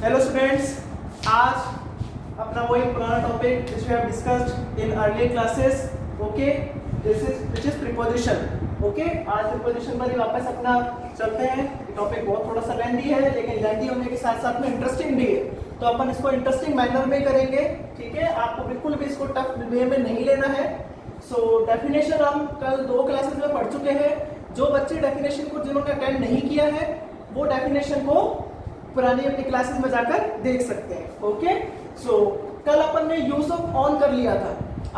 Hello students, आज अपना वही पुराना topic which we have discussed in earlier classes, okay, which is preposition, okay। आज preposition पर ही वापस अपना चलते हैं। ये टॉपिक बहुत थोड़ा सा लेंथी है, लेकिन लेंथी होने के साथ साथ में इंटरेस्टिंग भी है, तो अपन इसको इंटरेस्टिंग मैनर में करेंगे, ठीक है। आपको बिल्कुल भी इसको टफ वे में नहीं लेना है। सो डेफिनेशन हम कल 2 क्लासेस में पढ़ चुके हैं। जो बच्चे डेफिनेशन को जिन्होंने अटेंड नहीं किया है वो डेफिनेशन को पुरानी अपनी क्लासेस में जाकर देख सकते हैं, ओके। सो कल अपन ने यूज ऑफ ऑन कर लिया था।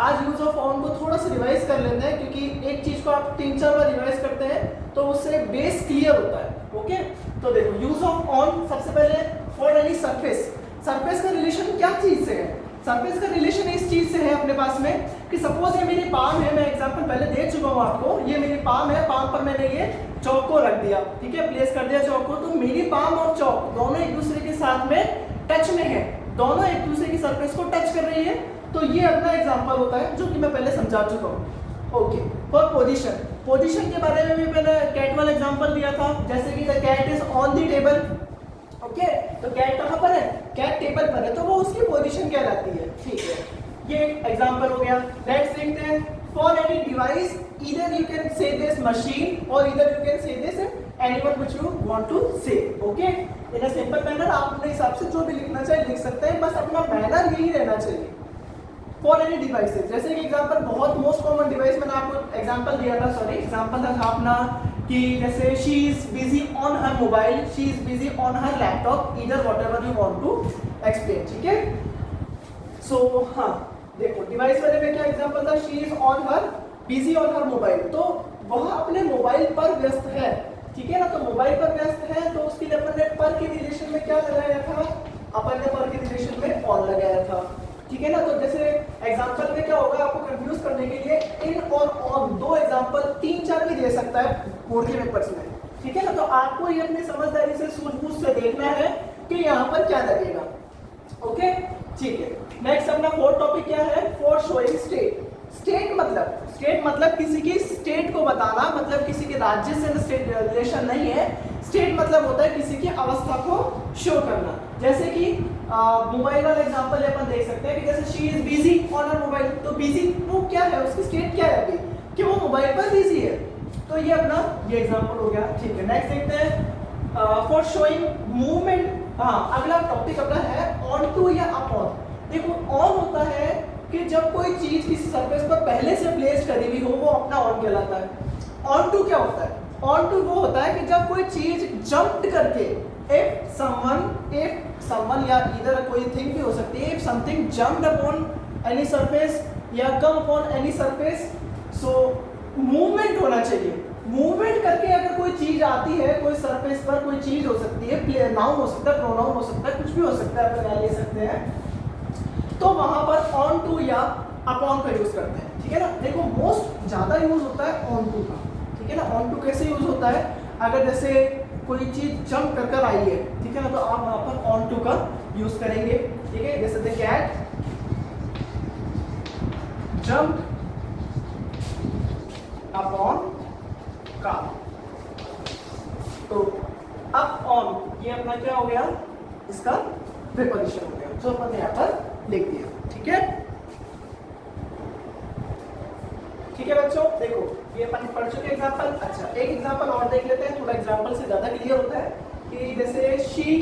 आज यूज ऑफ ऑन को थोड़ा सा रिवाइज कर लेते हैं, क्योंकि एक चीज को आप 3-4 बार रिवाइज करते हैं तो उससे बेस क्लियर होता है, ओके। तो देखो, यूज ऑफ ऑन सबसे पहले फॉर एनी सरफेस। सरफेस का रिलेशन क्या चीज से है? सरफेस का रिलेशन इस चीज से है अपने पास में कि सपोज ये मेरी पाम है, मैं एग्जांपल पहले दे चुका हूं आपको। ये मेरी पाम है, पाम पर मैंने ये चौक को रख दिया, ठीक है, प्लेस कर दिया चौक को। तो मेरी पाम और चौक दोनों एक दूसरे के साथ में टच में है, दोनों एक दूसरे की सरफेस को टच कर रही है। तो ये अपना एग्जांपल होता है जो कि मैं पहले समझा चुका हूं, ओके। फॉर पोजीशन, पोजीशन के बारे में भी मैंने कैट वाला एग्जांपल दिया था, जैसे कि the cat is on the table, okay. तो कैट कहां पर है? कैट टेबल पर है, तो वो उसकी पोजीशन कहलाती है, ठीक है। ये एग्जांपल हो गया। नेक्स्ट देखते हैं, for any device either you can say this machine or either you can say this anyone which you want to say, okay। in a simple manner आप अपने हिसाब से जो भी लिखना चाहे लिख सकते हैं, बस अपना मैनर यही रहना चाहिए। फॉर एनी डिवाइसेस, जैसे कि एग्जांपल बहुत मोस्ट कॉमन डिवाइस मैंने आपको एग्जांपल दिया था, सॉरी एग्जांपल था अपना कि जैसे she is busy on her mobile, she is busy on her laptop, either whatever you want to explain, ठीक है। सो हाँ देखो, डिवाइस वाले में क्या एग्जांपल था, she is on her busy on her mobile, तो वह अपने मोबाइल पर व्यस्त है, ठीक है ना। तो मोबाइल पर व्यस्त है, तो उसके लिए अपन ने पर के रिलेशन में क्या लगाया था? अपन ने पर के रिलेशन में ऑन लगाया था, ठीक है ना। तो जैसे एग्जांपल में क्या होगा, आपको कंफ्यूज करने के लिए इन और ऑन दो एग्जांपल 3-4 भी दे सकता है बोर्ड के पेपर्स में, ठीक है ना। तो आपको ये अपनी समझदारी से सूझबूझ से देखना है कि यहाँ पर क्या लगेगा, ओके, ठीक है। नेक्स्ट अपना फोर्थ टॉपिक क्या है? For showing state. स्टेट मतलब किसी की स्टेट को बताना, मतलब किसी के राज्य से स्टेट रिलेशन नहीं है। स्टेट मतलब होता है किसी की अवस्था को शो करना। जैसे कि मोबाइल वाला एग्जांपल अपन देख सकते हैं कि जैसे she is busy on her mobile, तो बिजी वो क्या है, उसकी स्टेट क्या है अभी, कि वो मोबाइल पर बिजी है। तो ये अपना ये एग्जांपल हो गया, ठीक है। नेक्स्ट देखते हैं, फॉर शोइंग मूवमेंट। हाँ, अगला टॉपिक अपना है ऑन टू या अपॉन। देखो, ऑन होता है कि जब कोई चीज किसी सरफेस पर पहले से प्लेस करी हुई हो, वो अपना ऑन कहलाता है। ऑन टू क्या होता है? ऑन टू वो होता है कि जब कोई चीज जंप करके, इफ समवन या इधर कोई थिंग भी हो सकती है, if something jumped upon any surface या come upon any surface, so movement होना चाहिए। मूवमेंट करके अगर कोई चीज आती है कोई सरफेस पर, कोई चीज हो सकती है, नाउन हो सकता है, प्रोनाउन हो सकता है, कुछ भी हो सकता है, अपन ले सकते हैं, तो वहां पर ऑन टू या अपॉन का यूज करते हैं, ठीक है ना। देखो, मोस्ट ज्यादा यूज होता है ऑन टू का, ठीक है ना। ऑन टू कैसे यूज होता है? अगर जैसे कोई चीज जंप कर आई है, ठीक है ना, तो आप वहां पर ऑन टू का यूज करेंगे, ठीक है। जैसे the cat jump upon car, तो अप ऑन ये अपना क्या हो गया, इसका प्रीपोजिशन हो गया, जो अपन यहाँ पर लिख दिया, ठीक है। ठीक है बच्चों, देखो ये अपन पढ़ चुके एग्जांपल। अच्छा, एक एग्जांपल और देख लेते हैं, थोड़ा एग्जांपल से ज्यादा क्लियर होता है कि जैसे शी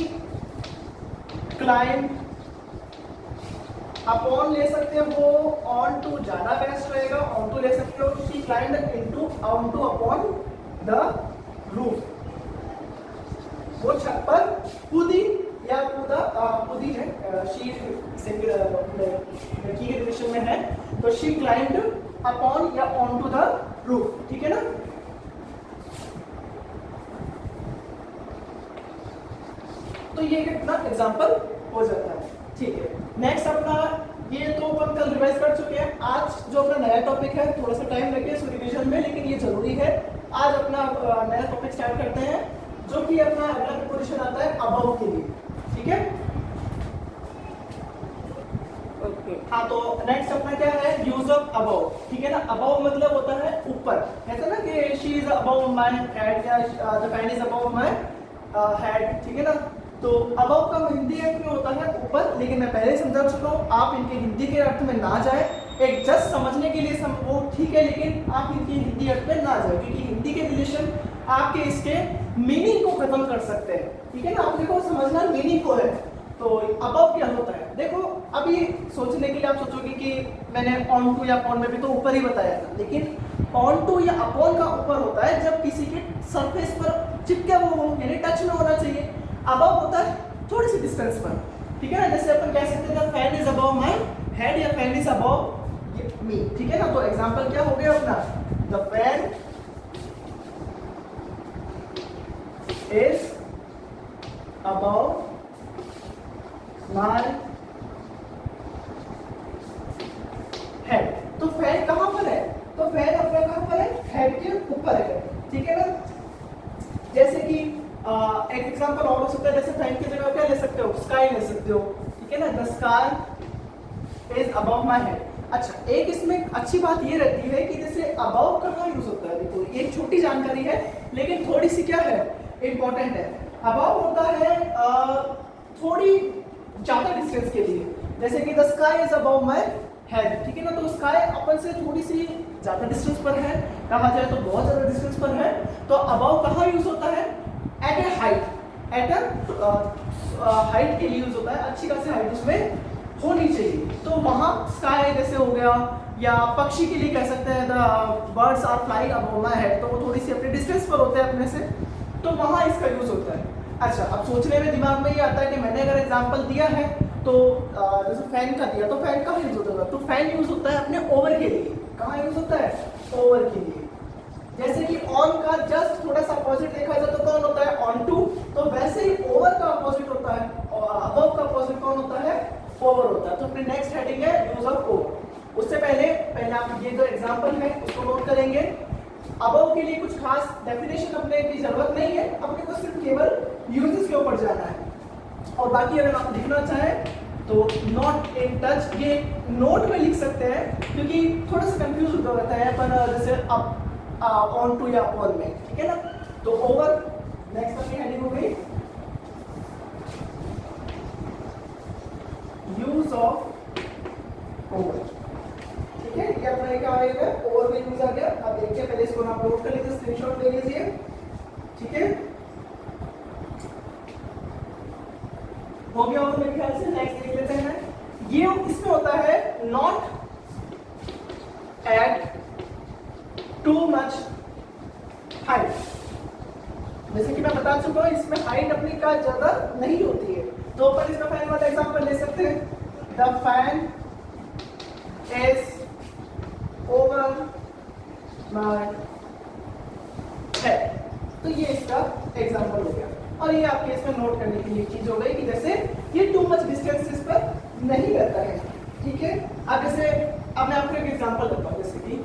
क्लाइंब, अपॉन ले सकते हैं, वो ऑन टू ज्यादा बेस्ट रहेगा, ऑन टू ले सकते हो। She climb into on two upon the roof, वो छत पर कूदी या कूदी है, शी की रिलेशन में है, तो शी क्लाइंब्ड अपॉन या ऑन टू द रूफ, ठीक है ना। तो ये कितना एग्जांपल हो जाता है, ठीक है। नेक्स्ट अपना ये तो अपन कल रिवाइज कर चुके हैं। आज जो अपना नया टॉपिक है, थोड़ा सा टाइम लगे इस रिवीजन में, लेकिन ये जरूरी है। आज अपना नया टॉपिक स्टार्ट करते हैं, जो कि अपना अगला प्रीपोजिशन आता है अबव के लिए, ठीक है, ओके। हाँ, तो नेक्स्ट अपना क्या है? यूज ऑफ अबव, ठीक है ना। अबव मतलब होता है ऊपर, कहते हैं ना कि she is above my head या the pen is above my head, ठीक है ना। तो अबव का हिंदी अर्थ में होता है ऊपर, लेकिन मैं पहले समझा चुका हूँ, आप इनके हिंदी के अर्थ में ना जाए, एक जस्ट समझने के लिए वो ठीक है, लेकिन आप इनके हिंदी अर्थ में ना जाए, क्योंकि हिंदी के रिलेशन आपके इसके मीनिंग को खत्म कर सकते हैं, ठीक है ना। आपने को समझना मीनिंग को है। तो अबव क्या होता है, देखो अभी सोचने के लिए आप सोचोगे कि मैंने ऑन टू या अपॉन में भी तो ऊपर ही बताया था, लेकिन ऑन टू या अपॉन का ऊपर होता है जब किसी के सरफेस पर चिपके वो हो, यानी टच में होना चाहिए। अबव होता है थोड़ी सी डिस्टेंस पर, ठीक है ना। जैसे अपन कह सकते हैं fan is above my head या फैन इज अबव मी, ठीक है ना। तो एग्जांपल क्या हो गया अपना, the fan is above my head. तो फैन कहां पर है, तो फैन अपना कहां पर है, हेड के ऊपर है, ठीक है ना। जैसे कि एक एग्जांपल और हो सकता है, जैसे फैन की जगह क्या ले सकते हो, स्काई ले सकते हो, ठीक है ना। The sky is above my head. अच्छा, एक इसमें अच्छी बात ये रहती है कि जैसे अबव कहाँ यूज होता है, देखो ये एक छोटी जानकारी है लेकिन थोड़ी सी क्या है, इंपॉर्टेंट है। अबव होता है थोड़ी ज्यादा डिस्टेंस के लिए, जैसे कि the sky is above my head, ठीक है ना। तो स्काई अपन से थोड़ी सी ज्यादा डिस्टेंस पर है, कहा जाए तो बहुत ज्यादा डिस्टेंस पर है। तो अबव कहाँ यूज होता है, at a height, at a height के लिए यूज होता है, अच्छी खासी हाइट उसमें होनी चाहिए। तो वहाँ स्काई जैसे हो गया, या पक्षी के लिए कह सकते हैं the birds are flying above my head, तो वो थोड़ी सी अपने डिस्टेंस पर होते हैं अपने से, तो वहाँ इसका यूज होता है। अच्छा, अब सोचने में दिमाग में ये आता है कि मैंने अगर एग्जांपल दिया है तो जैसे फैन का दिया, तो फैन कहाँ यूज होता है, तो फैन यूज होता है अपने ओवर के लिए। कहाँ यूज होता है, ओवर के लिए। जैसे कि ऑन का जस्ट थोड़ा सा अपोजिट देखा जाए तो कौन होता है, ऑन टू, तो वैसे ही ओवर का अपोजिट होता है, और अबव का अपोजिट कौन होता है, ओवर होता है। तो अपनी नेक्स्ट हेडिंग है यूज ऑफ ओवर। उससे पहले आप ये जो एग्जांपल है उसको नोट करेंगे। अबव के लिए कुछ खास डेफिनेशन अपने की जरूरत नहीं है, अपने को सिर्फ केवल यूजेस के ऊपर जाना है, और बाकी अगर आप लिखना चाहें तो नॉट इन टच, ये नोट में लिख सकते हैं क्योंकि थोड़ा सा कंफ्यूज होता रहता है पर जैसे अब ऑन टू या अपॉन में, ठीक है ना। तो ओवर नेक्स्ट अपनी हेडिंग हो गई यूज ऑफ ओवर, ठीक है। ये अपना क्या आएगा, ओवर में यूज आ गया। अब देखिए, पहले इसको आप नोट कर लीजिए, स्क्रीनशॉट ले लीजिए, ठीक है। हो गया होगा मेरे ख्याल से। नेक्स्ट देख लेते हैं, ये इसमें होता है not at too much height. जैसे कि मैं बता चुका हूं, इसमें हाइट अपनी का ज्यादा नहीं होती है, तो अपन इसका फैन वाला एग्जांपल ले सकते हैं। The fan is over my head. तो ये इसका एग्जांपल हो गया, और ये आपके इसमें नोट करने के लिए चीज हो गई कि जैसे ये टू मच डिस्टेंस इस पर नहीं रहता है, ठीक है। अब जैसे अब मैं आपको एक एग्जांपल देता हूं, जैसे कि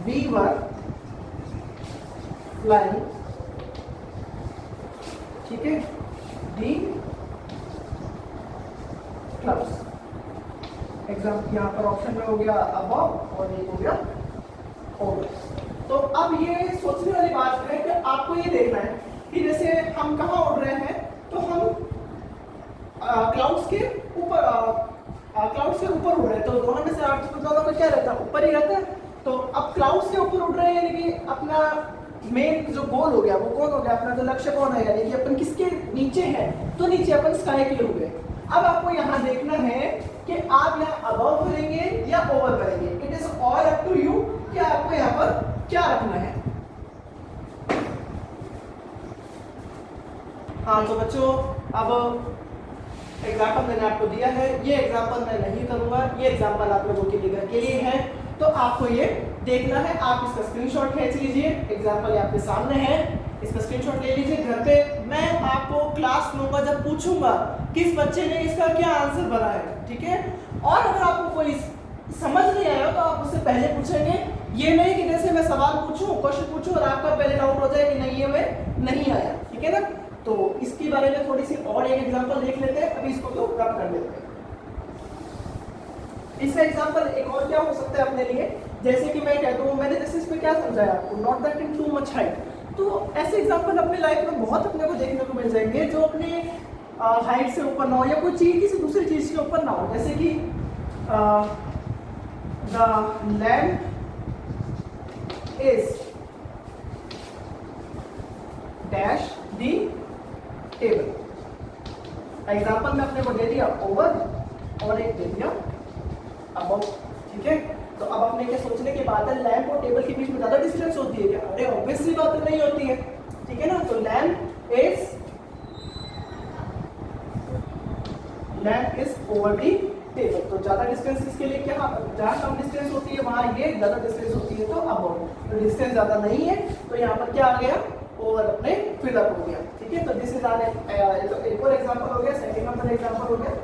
we were flying, ठीक है, the clouds। एग्जाम्पल यहाँ पर ऑप्शन में हो गया above और ये हो गया over। तो अब ये सोचने वाली बात है कि आपको ये देखना है कि जैसे हम कहाँ उड़ रहे हैं, तो हम क्लाउड्स के ऊपर उड़ रहे हैं, तो दोनों में से आप दोनों में क्या रहता है, ऊपर ही रहता है। तो अब क्लाउड्स के ऊपर उड़ रहे हैं, यानी कि अपना मेन जो गोल हो गया वो कौन हो गया, अपना जो लक्ष्य कौन है, यानी कि अपन किसके नीचे हैं, तो नीचे अपन स्काई के हो गए। अब आपको यहाँ देखना है कि आप यहाँ अबव करेंगे या ओवर करेंगे। It is all up to you कि आपको यहाँ पर क्या रखना है। हाँ तो बच्चों, अब एग्जाम्पल मैंने आपको दिया है, ये एग्जाम्पल मैं नहीं करूंगा, ये एग्जाम्पल आप लोगों के लिए घर के लिए है, तो आपको ये देखना है। आप इसका स्क्रीनशॉट खींच लीजिए, एग्जाम्पल आपके सामने है, इसका स्क्रीनशॉट ले लीजिए घर पे। मैं आपको क्लास लूंगा जब पूछूंगा किस बच्चे ने इसका क्या आंसर भरा है, ठीक है। और अगर आपको कोई समझ नहीं आया तो आप उससे पहले पूछेंगे, ये नहीं कि जैसे मैं सवाल पूछूं, क्वेश्चन पूछूं और आपका पहले डाउट हो जाए कि नहीं ये में नहीं आया, ठीक है ना। तो इसके बारे में थोड़ी सी और एक एग्जांपल देख लेते हैं, अभी इसको तो रब कर लेते हैं। इसका एग्जांपल एक और क्या हो सकता है अपने लिए, जैसे कि मैं कहता हूं, मैंने जैसे इसमें क्या समझाया आपको, not that in too much height, तो ऐसे एग्जाम्पल अपने लाइफ में बहुत अपने को देखने को मिल जाएंगे जो अपने हाइट से ऊपर ना हो या कोई चीज किसी दूसरी चीज के ऊपर ना हो, जैसे कि the lamp is dash the table. Example में अपने को दे दिया ओवर और एक दे दिया अबव, ठीक है। तो अब अपने क्या सोचने की बात है, लैम्प और टेबल के बीच में ज्यादा डिस्टेंस होती है क्या? अरे ऑब्वियसली बात नहीं होती है, ठीक है ना। तो lamp is over the table, तो ज्यादा डिस्टेंस इसके लिए क्या, जहाँ कम डिस्टेंस होती है वहां ये ज्यादा डिस्टेंस होती है तो अबव। तो डिस्टेंस ज्यादा नहीं है तो यहाँ पर क्या आ गया, ओवर अपने फिलअप हो गया, ठीक है। तो दिस इज एक और एग्जांपल हो गया, सेकंड नंबर एग्जांपल हो गया।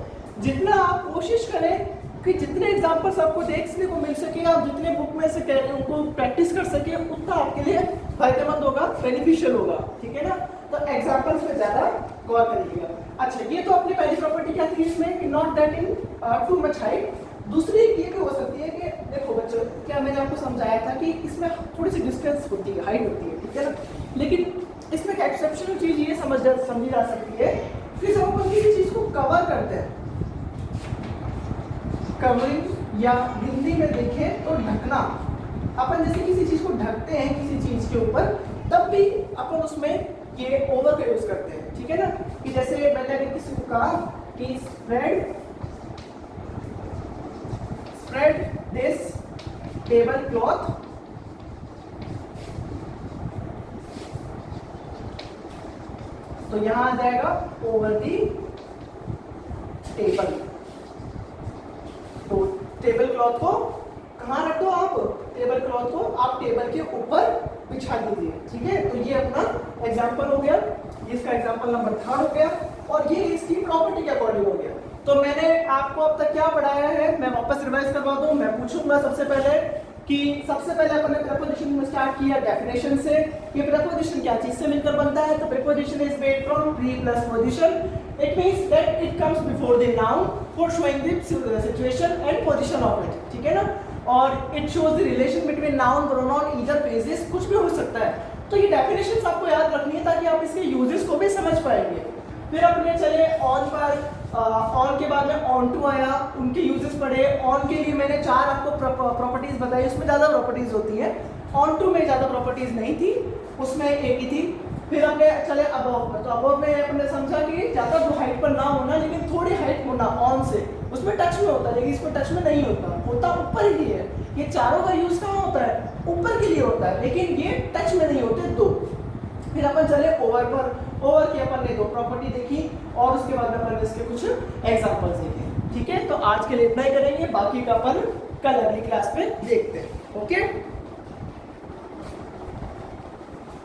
जितना आप कोशिश करें कि जितने एग्जांपल्स आपको देखने को मिल सके, आप जितने बुक में से कह रहे हैं उनको प्रैक्टिस कर सके, उतना आपके लिए फायदेमंद होगा, बेनिफिशियल होगा, ठीक है ना। तो एग्जांपल्स पे ज्यादा गौर करिएगा। अच्छा, ये तो अपनी पहली प्रॉपर्टी क्या थी इसमें कि not that in too much height. दूसरी ये भी हो सकती है कि देखो बच्चों, क्या मैंने आपको समझाया था कि इसमें थोड़ी सी डिस्टेंस होती है, हाइट होती है, ठीक है ना। लेकिन इसमें एक एक्सेप्शनल चीज ये समझी जा सकती है कि जब अपन किसी चीज को कवर करते हैं, कवरिंग या हिंदी में देखें तो ढकना, अपन जैसे किसी चीज को ढकते हैं किसी चीज के ऊपर, तब भी अपन उसमें ये ओवर का यूज करते हैं, ठीक है ना। कि जैसे मैंने अगर किसी को कहा कि स्प्रेड दिस टेबल क्लॉथ, तो यहां आ जाएगा ओवर दी टेबल। तो टेबल क्लॉथ को कहाँ रख दो आप, टेबल क्लॉथ को आप टेबल के ऊपर बिछा दीजिए, ठीक है। तो ये अपना एग्जांपल हो गया, इसका एग्जांपल नंबर 3 हो गया, और ये इसकी प्रॉपर्टी के अकॉर्डिंग हो गया। तो मैंने आपको अब तक क्या पढ़ाया है, मैं वापस रिवाइज करवा दूं। मैं पूछूंगा सबसे पहले कि सबसे पहले अपन ने प्रीपोजिशन में स्टार्ट किया डेफिनेशन से। ये प्रीपोजिशन क्या चीज से मिलकर बनता है, तो preposition is made from pre plus position. It means that it comes before the noun for showing the situation and position of it, ठीक है ना। और it shows the relation between noun pronoun either phases, कुछ भी हो सकता है। तो ये डेफिनेशंस आपको याद रखनी है ताकि आप इसके यूजेस को भी समझ पाएंगे। फिर अपने चले ऑन पर, ऑन के बाद में ऑन टू आया, उनके यूजेस पढ़े। ऑन के लिए मैंने 4 आपको प्रॉपर्टीज बताई, उसमें ज़्यादा प्रॉपर्टीज होती हैं। ऑन टू में ज़्यादा प्रॉपर्टीज नहीं थी, उसमें एक ही थी। फिर हमने चले अबव में, तो अबव में अपने समझा कि ज़्यादा हाइट पर ना होना, लेकिन थोड़ी हाइट होना ऑन से, उसमें टच में होता है, लेकिन इसमें टच में नहीं होता ऊपर ही है। ये चारों का यूज कहाँ होता है, ऊपर के लिए होता है, लेकिन ये टच में नहीं होते, 2। फिर अपन चले ओवर पर, ओवर की अपन ने 2 प्रॉपर्टी देखी, और उसके बाद अपन ने इसके कुछ एग्जांपल्स देखे, ठीक है। तो आज के लिए इतना ही करेंगे, बाकी का अपन कल अगली क्लास में देखते हैं, ओके।